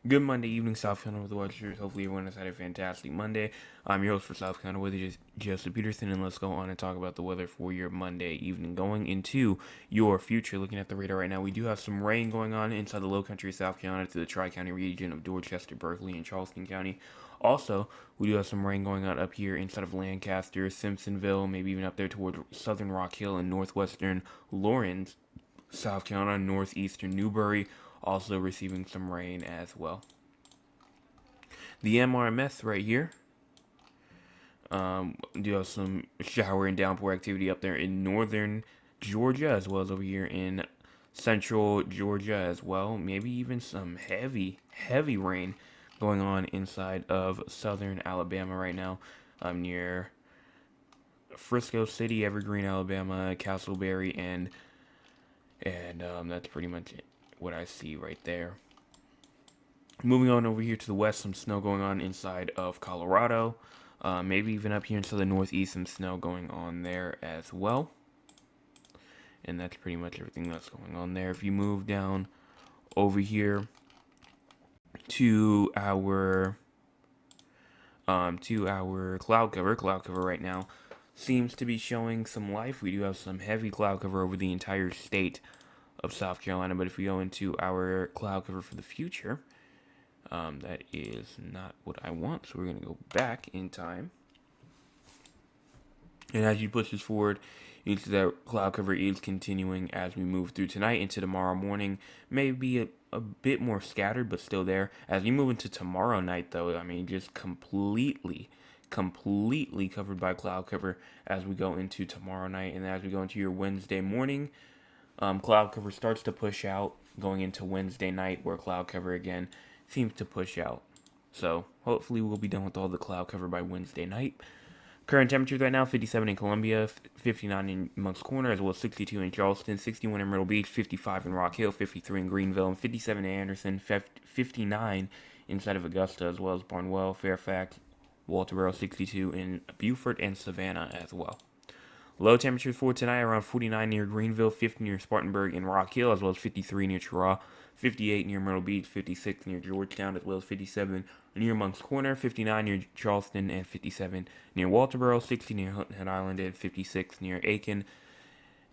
Good Monday evening, South Carolina Weather Watchers. Hopefully, everyone has had a fantastic Monday. I'm your host for South Carolina Weather, Joseph Peterson, and let's go on and talk about the weather for your Monday evening. Going into your future, looking at the radar right now, we do have some rain going on inside the low country of South Carolina to the Tri County region of Dorchester, Berkeley, and Charleston County. Also, we do have some rain going on up here inside of Lancaster, Simpsonville, maybe even up there toward southern Rock Hill and northwestern Lawrence, South Carolina, northeastern Newberry, also receiving some rain as well. The MRMS right here. Do have some shower and downpour activity up there in northern Georgia, as well as over here in central Georgia as well. Maybe even some heavy rain going on inside of southern Alabama right now. Near Frisco City, Evergreen, Alabama, Castleberry, and that's pretty much it, what I see right there. Moving on over here to the west, some snow going on inside of Colorado. Maybe even up here into the northeast, some snow going on there as well. And that's pretty much everything that's going on there. If you move down over here to our cloud cover right now seems to be showing some life. We do have some heavy cloud cover over the entire state of South Carolina, but if we go into our cloud cover for the future, that is not what I want, so we're going to go back in time. And as you push this forward, you can see that cloud cover is continuing as we move through tonight into tomorrow morning. Maybe a bit more scattered, but still there. As you move into tomorrow night, though, I mean, just completely covered by cloud cover as we go into tomorrow night. And as we go into your Wednesday morning, cloud cover starts to push out going into Wednesday night, where cloud cover again seems to push out. So hopefully we'll be done with all the cloud cover by Wednesday night. Current temperatures right now: 57 in Columbia, 59 in Moncks Corner, as well as 62 in Charleston, 61 in Myrtle Beach, 55 in Rock Hill, 53 in Greenville, and 57 in Anderson, 59 inside of Augusta, as well as Barnwell, Fairfax, Walterboro, 62 in Beaufort, and Savannah as well. Low temperatures for tonight around 49 near Greenville, 50 near Spartanburg and Rock Hill, as well as 53 near Cheraw, 58 near Myrtle Beach, 56 near Georgetown, as well as 57 near Moncks Corner, 59 near Charleston, and 57 near Walterboro, 60 near Hilton Island, and 56 near Aiken,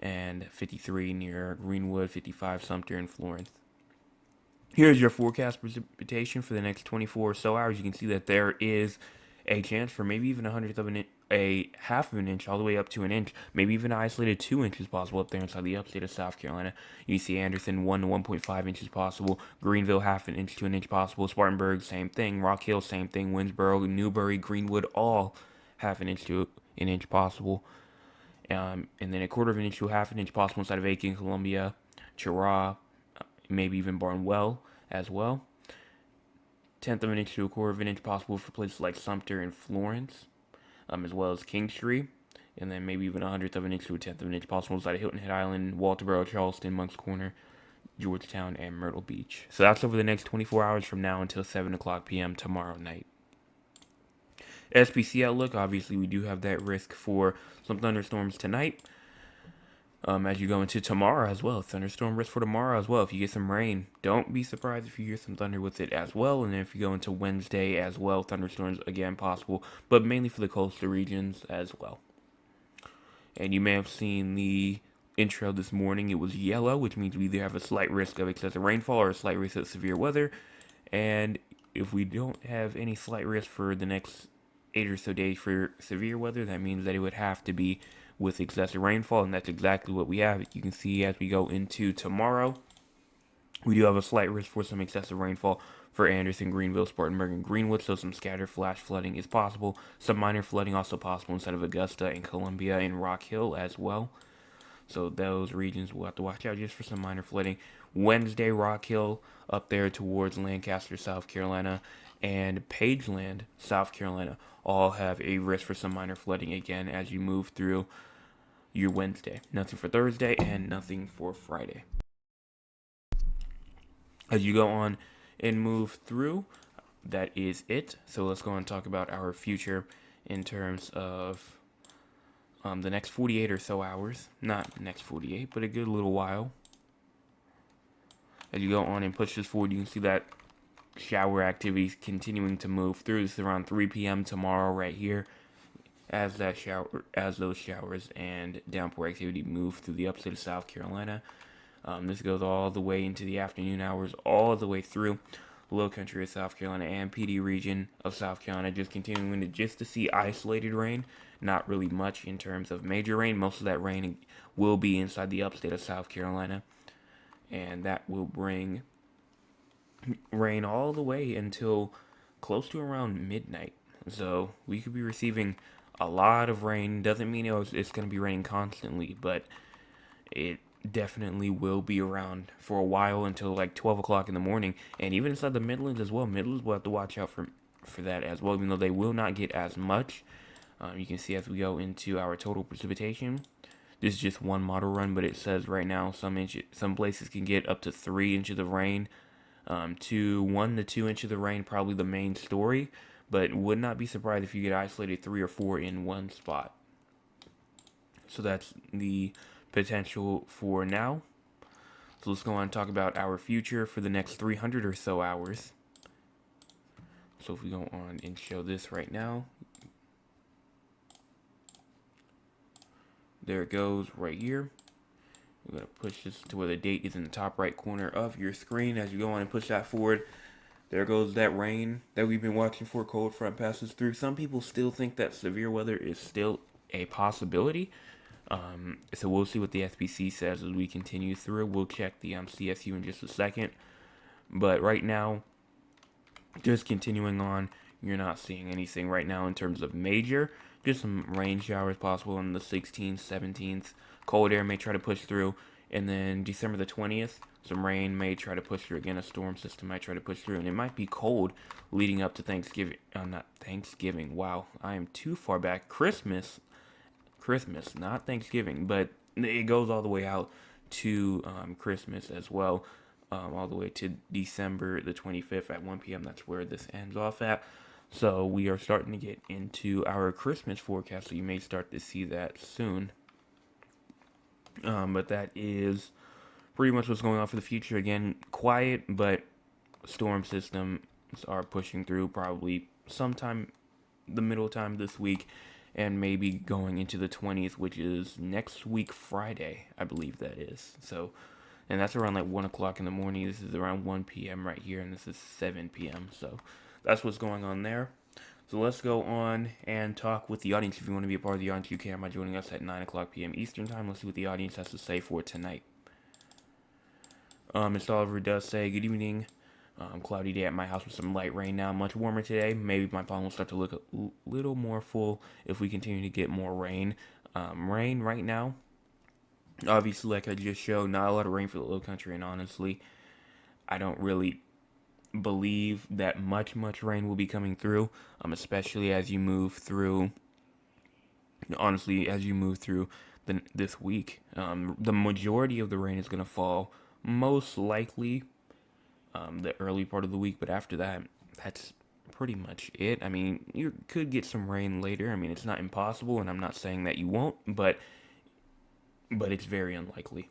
and 53 near Greenwood, 55 Sumter, and Florence. Here's your forecast precipitation for the next 24 or so hours. You can see that there is a chance for maybe even a half of an inch, all the way up to an inch, maybe even an isolated 2 inches possible up there inside the upstate of South Carolina. You see Anderson 1 to 1.5 inches possible, Greenville half an inch to an inch possible, Spartanburg same thing, Rock Hill same thing, Winsboro, Newberry, Greenwood all half an inch to an inch possible, and then a quarter of an inch to half an inch possible inside of Aiken, Columbia, Cheraw, maybe even Barnwell as well. Tenth of an inch to a quarter of an inch possible for places like Sumter and Florence, as well as Kingstree, and then maybe even a hundredth of an inch to a tenth of an inch possible inside of Hilton Head Island, Walterboro, Charleston, Moncks Corner, Georgetown, and Myrtle Beach. So that's over the next 24 hours from now until 7 o'clock p.m. tomorrow night. SPC outlook, obviously we do have that risk for some thunderstorms tonight. As you go into tomorrow as well, thunderstorm risk for tomorrow as well. If you get some rain, don't be surprised if you hear some thunder with it as well. And then if you go into Wednesday as well, thunderstorms again possible, but mainly for the coastal regions as well. And you may have seen the intro this morning. It was yellow, which means we either have a slight risk of excessive rainfall or a slight risk of severe weather. And if we don't have any slight risk for the next 8 or so days for severe weather, that means that it would have to be with excessive rainfall, and that's exactly what we have. You can see as we go into tomorrow, we do have a slight risk for some excessive rainfall for Anderson, Greenville, Spartanburg, and Greenwood, so some scattered flash flooding is possible. Some minor flooding also possible inside of Augusta and Columbia and Rock Hill as well. So those regions will have to watch out just for some minor flooding. Wednesday, Rock Hill up there towards Lancaster, South Carolina, and Pageland, South Carolina, all have a risk for some minor flooding again as you move through your Wednesday. Nothing for Thursday and nothing for Friday. As you go on and move through, that is it. So let's go on and talk about our future in terms of the next 48 or so hours. Not the next 48, but a good little while. As you go on and push this forward, you can see that shower activities continuing to move through. This is around 3 p.m. tomorrow right here as those showers and downpour activity move through the upstate of South Carolina. This goes all the way into the afternoon hours, all the way through low country of South Carolina and PD region of South Carolina, just continuing to see isolated rain, not really much in terms of major rain. Most of that rain will be inside the upstate of South Carolina, and that will bring rain all the way until close to around midnight. So we could be receiving a lot of rain. Doesn't mean it's going to be raining constantly, but it definitely will be around for a while until like 12 o'clock in the morning. And even inside the Midlands as well. Midlands will have to watch out for that as well, even though they will not get as much. You can see as we go into our total precipitation. This is just one model run, but it says right now some places can get up to 3 inches of rain. 1 to 2 inches of rain, probably the main story, but would not be surprised if you get isolated 3 or 4 in one spot. So that's the potential for now. So let's go on and talk about our future for the next 300 or so hours. So if we go on and show this right now, there it goes right here. We're going to push this to where the date is in the top right corner of your screen. As you go on and push that forward, there goes that rain that we've been watching for. Cold front passes through. Some people still think that severe weather is still a possibility. So we'll see what the SPC says as we continue through. We'll check the CSU in just a second. But right now, just continuing on, you're not seeing anything right now in terms of major. Just some rain showers possible on the 16th, 17th. Cold air may try to push through. And then December the 20th, some rain may try to push through. Again, a storm system might try to push through. And it might be cold leading up to Thanksgiving. Not Thanksgiving. Wow, I am too far back. Christmas, not Thanksgiving. But it goes all the way out to Christmas as well. All the way to December the 25th at 1 p.m. That's where this ends off at. So we are starting to get into our Christmas forecast, so you may start to see that soon. But that is pretty much what's going on for the future. Again, quiet, but storm systems are pushing through probably sometime the middle time this week, and maybe going into the 20th, which is next week Friday, I believe that is. So, and that's around like 1 o'clock in the morning. This is around 1 p.m. right here, and this is 7 p.m. So that's what's going on there. So let's go on and talk with the audience. If you want to be a part of the audience, you can by joining us at 9 o'clock p.m. Eastern Time. Let's see what the audience has to say for tonight. Mr. Oliver does say, good evening. Cloudy day at my house with some light rain now. Much warmer today. Maybe my pond will start to look a little more full if we continue to get more rain. Rain right now, obviously, like I just showed, not a lot of rain for the low country. And honestly, I don't really believe that much rain will be coming through, especially as you move through, this week. The majority of the rain is going to fall most likely the early part of the week, but after that, that's pretty much it. I mean, you could get some rain later. I mean, it's not impossible, and I'm not saying that you won't, but it's very unlikely.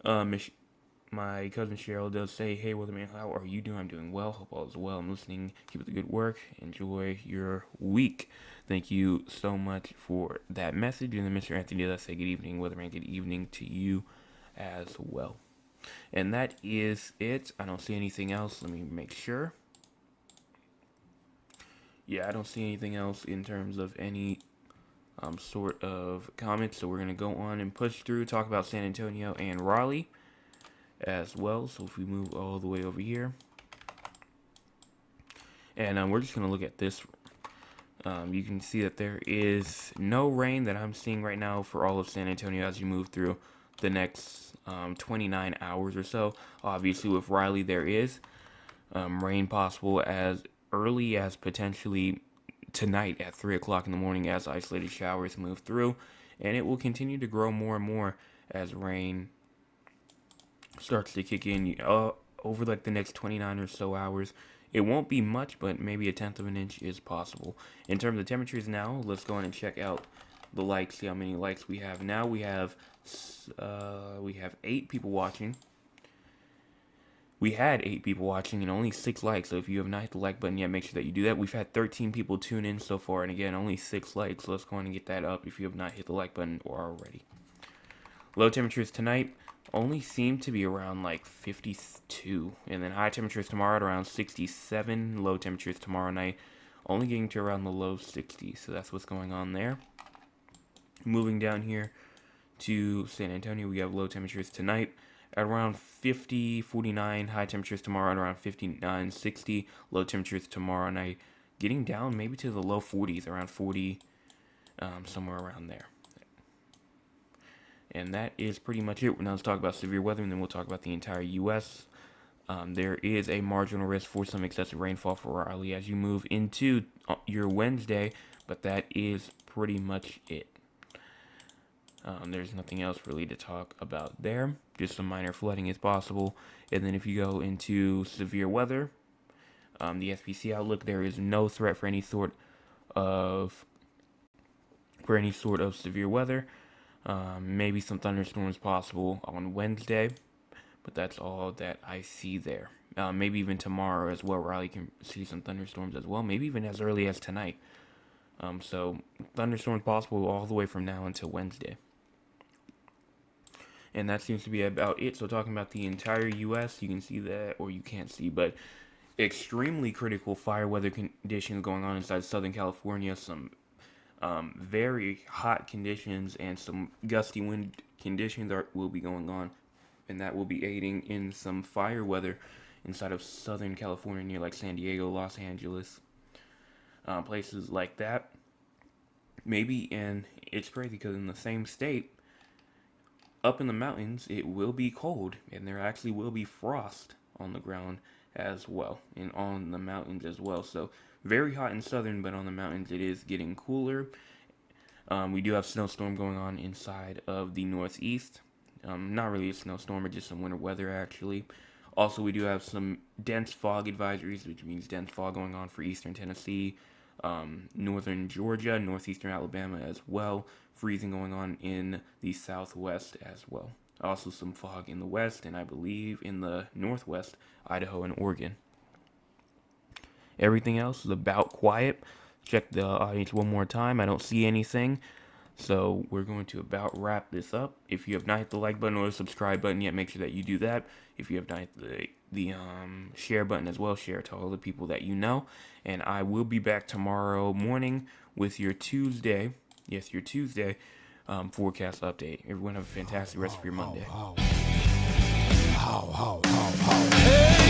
My cousin Cheryl does say, hey, Weatherman, how are you doing? I'm doing well. Hope all is well. I'm listening. Keep up the good work. Enjoy your week. Thank you so much for that message. And then Mr. Anthony does say, good evening, Weatherman. Good evening to you as well. And that is it. I don't see anything else. Let me make sure. Yeah, I don't see anything else in terms of any sort of comments. So we're going to go on and push through, talk about San Antonio and Raleigh as well. So if we move all the way over here, and we're just going to look at this. You can see that there is no rain that I'm seeing right now for all of San Antonio as you move through the next 29 hours or so. Obviously with Raleigh there is rain possible as early as potentially tonight at 3 o'clock in the morning as isolated showers move through, and it will continue to grow more and more as rain starts to kick in over like the next 29 or so hours. It won't be much, but maybe 1/10 of an inch is possible. In terms of temperatures now, let's go on and check out the likes, see how many likes we have. Now we have 8 people watching. We had 8 people watching and only 6 likes, so if you have not hit the like button yet, make sure that you do that. We've had 13 people tune in so far, and again, only 6 likes, so let's go on and get that up if you have not hit the like button already. Low temperatures tonight only seem to be around like 52, and then high temperatures tomorrow at around 67. Low temperatures tomorrow night only getting to around the low 60s, so that's what's going on there. Moving down here to San Antonio, we have low temperatures tonight at around 50, 49, high temperatures tomorrow at around 59, 60, low temperatures tomorrow night getting down maybe to the low 40s, around 40, somewhere around there. And that is pretty much it. Now let's talk about severe weather, and then we'll talk about the entire U.S. There is a marginal risk for some excessive rainfall for Raleigh as you move into your Wednesday, but that is pretty much it. There's nothing else really to talk about there. Just some minor flooding is possible. And then if you go into severe weather, the SPC outlook, there is no threat for any sort of severe weather. Maybe some thunderstorms possible on Wednesday, but that's all that I see there. Maybe even tomorrow as well, Raleigh can see some thunderstorms as well. Maybe even as early as tonight. So thunderstorms possible all the way from now until Wednesday. And that seems to be about it. So talking about the entire U.S., you can see that, or you can't see, but extremely critical fire weather conditions going on inside Southern California. Some very hot conditions and some gusty wind conditions will be going on, and that will be aiding in some fire weather inside of Southern California, near like San Diego, Los Angeles, places like that. Maybe, and it's crazy because in the same state, up in the mountains, it will be cold, and there actually will be frost on the ground as well, and on the mountains as well. So very hot in southern, but on the mountains it is getting cooler. We do have snowstorm going on inside of the northeast. Not really a snowstorm, but just some winter weather actually. Also, we do have some dense fog advisories, which means dense fog going on for eastern Tennessee, northern Georgia, northeastern Alabama as well. Freezing going on in the southwest as well. Also some fog in the west, and I believe in the northwest, Idaho and Oregon. Everything else is about quiet. Check the audience one more time. I don't see anything. So we're going to about wrap this up. If you have not hit the like button or the subscribe button yet, make sure that you do that. If you have not hit the share button as well, share it to all the people that you know. And I will be back tomorrow morning with your Tuesday, your Tuesday forecast update. Everyone have a fantastic rest of your Monday. Hey!